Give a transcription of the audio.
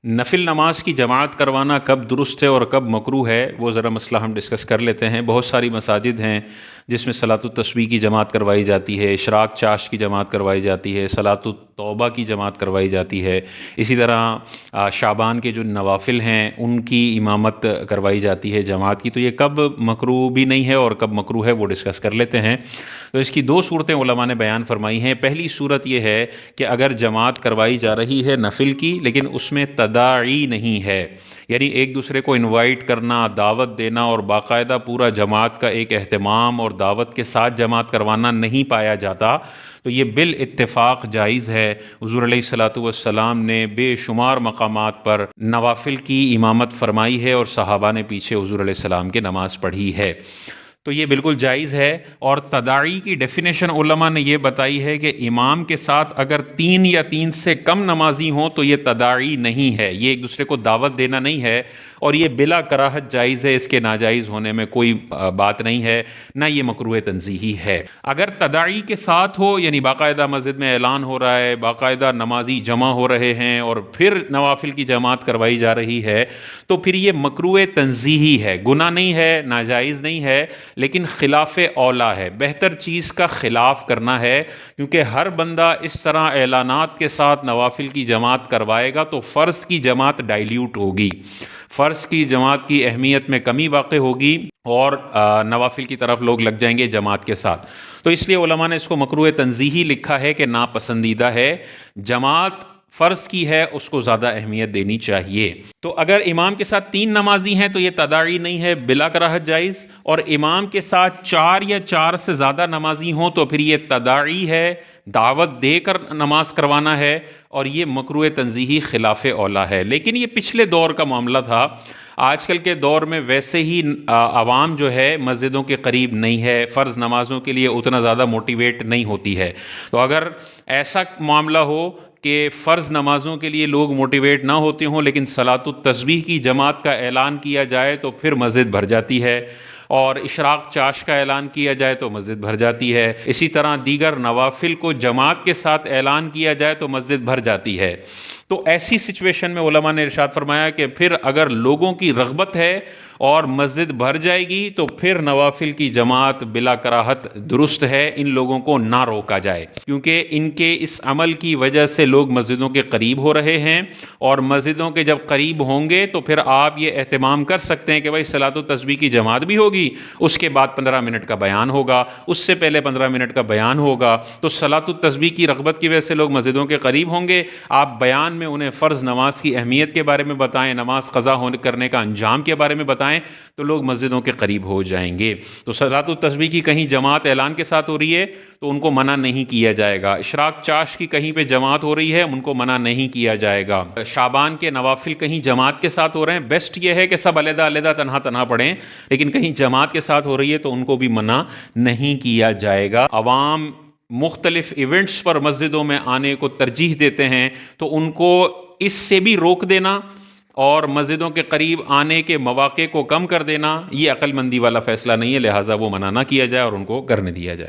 نفل نماز کی جماعت کروانا کب درست ہے اور کب مکروہ ہے، وہ ذرا مسئلہ ہم ڈسکس کر لیتے ہیں۔ بہت ساری مساجد ہیں جس میں صلاۃ التسبیح کی جماعت کروائی جاتی ہے، اشراق چاش کی جماعت کروائی جاتی ہے، صلاۃ التوبہ کی جماعت کروائی جاتی ہے، اسی طرح شعبان کے جو نوافل ہیں ان کی امامت کروائی جاتی ہے جماعت کی۔ تو یہ کب مکروہ بھی نہیں ہے اور کب مکروہ ہے وہ ڈسکس کر لیتے ہیں۔ تو اس کی دو صورتیں علماء نے بیان فرمائی ہیں۔ پہلی صورت یہ ہے کہ اگر جماعت کروائی جا رہی ہے نفل کی لیکن اس میں تداعی نہیں ہے، یعنی ایک دوسرے کو انوائٹ کرنا، دعوت دینا اور باقاعدہ پورا جماعت کا ایک اہتمام اور دعوت کے ساتھ جماعت کروانا نہیں پایا جاتا، تو یہ بالاتفاق جائز ہے۔ حضور علیہ الصلوۃ والسلام نے بے شمار مقامات پر نوافل کی امامت فرمائی ہے اور صحابہ نے پیچھے حضور علیہ السلام کی نماز پڑھی ہے، تو یہ بالکل جائز ہے۔ اور تداعی کی ڈیفینیشن علماء نے یہ بتائی ہے کہ امام کے ساتھ اگر 3 یا 3 سے کم نمازی ہوں تو یہ تداعی نہیں ہے، یہ ایک دوسرے کو دعوت دینا نہیں ہے، اور یہ بلا کراہت جائز ہے، اس کے ناجائز ہونے میں کوئی بات نہیں ہے، نہ یہ مکروہ تنزیہی ہے۔ اگر تداعی کے ساتھ ہو، یعنی باقاعدہ مسجد میں اعلان ہو رہا ہے، باقاعدہ نمازی جمع ہو رہے ہیں اور پھر نوافل کی جماعت کروائی جا رہی ہے، تو پھر یہ مکروہ تنزیہی ہے، گناہ نہیں ہے، ناجائز نہیں ہے، لیکن خلاف اولا ہے، بہتر چیز کا خلاف کرنا ہے، کیونکہ ہر بندہ اس طرح اعلانات کے ساتھ نوافل کی جماعت کروائے گا تو فرض کی جماعت ڈائلیوٹ ہوگی، فرض کی جماعت کی اہمیت میں کمی واقع ہوگی اور نوافل کی طرف لوگ لگ جائیں گے جماعت کے ساتھ۔ تو اس لیے علماء نے اس کو مکروہ تنزیہی لکھا ہے کہ ناپسندیدہ ہے، جماعت فرض کی ہے اس کو زیادہ اہمیت دینی چاہیے۔ تو اگر امام کے ساتھ 3 نمازی ہیں تو یہ تداعی نہیں ہے، بلا کراہت جائز، اور امام کے ساتھ 4 یا 4 سے زیادہ نمازی ہوں تو پھر یہ تداعی ہے، دعوت دے کر نماز کروانا ہے، اور یہ مکروہ تنزیہی خلاف اولا ہے۔ لیکن یہ پچھلے دور کا معاملہ تھا، آج کل کے دور میں ویسے ہی عوام جو ہے مسجدوں کے قریب نہیں ہے، فرض نمازوں کے لیے اتنا زیادہ موٹیویٹ نہیں ہوتی ہے، تو اگر ایسا معاملہ ہو کہ فرض نمازوں کے لیے لوگ موٹیویٹ نہ ہوتے ہوں لیکن صلاۃ التسبیح کی جماعت کا اعلان کیا جائے تو پھر مسجد بھر جاتی ہے، اور اشراق چاش کا اعلان کیا جائے تو مسجد بھر جاتی ہے، اسی طرح دیگر نوافل کو جماعت کے ساتھ اعلان کیا جائے تو مسجد بھر جاتی ہے۔ تو ایسی سچویشن میں علماء نے ارشاد فرمایا کہ پھر اگر لوگوں کی رغبت ہے اور مسجد بھر جائے گی تو پھر نوافل کی جماعت بلا کراہت درست ہے، ان لوگوں کو نہ روکا جائے، کیونکہ ان کے اس عمل کی وجہ سے لوگ مسجدوں کے قریب ہو رہے ہیں، اور مسجدوں کے جب قریب ہوں گے تو پھر آپ یہ اہتمام کر سکتے ہیں کہ بھائی صلاۃ التسبیح کی جماعت بھی ہوگی، اس کے بعد 15 منٹ کا بیان ہوگا، اس سے پہلے 15 منٹ کا بیان ہوگا، تو صلاۃ التسبیح کی رغبت کی وجہ سے لوگ مسجدوں کے قریب ہوں گے، آپ بیان میں انہیں فرض نماز کی اہمیت کے بارے میں بتائیں، نماز قضا کرنے کا انجام کے بارے میں بتائیں، تو لوگ مسجدوں کے قریب ہو جائیں گے۔ تو صلاۃ التسبیح کی کہیں جماعت اعلان کے ساتھ ہو رہی ہے تو ان کو منع نہیں کیا جائے گا، اشراق چاش کی کہیں پہ جماعت ہو رہی ہے ان کو منع نہیں کیا جائے گا، شعبان کے نوافل کہیں جماعت کے ساتھ ہو رہے ہیں، بیسٹ یہ ہے کہ سب علیحدہ علیحدہ تنہا تنہا پڑھیں، لیکن کہیں جماعت کے ساتھ ہو رہی ہے تو ان کو بھی منع نہیں کیا جائے گا۔ عوام مختلف ایونٹس پر مسجدوں میں آنے کو ترجیح دیتے ہیں تو ان کو اس سے بھی روک دینا اور مسجدوں کے قریب آنے کے مواقع کو کم کر دینا یہ عقل مندی والا فیصلہ نہیں ہے، لہٰذا وہ منع نہ کیا جائے اور ان کو کرنے دیا جائے۔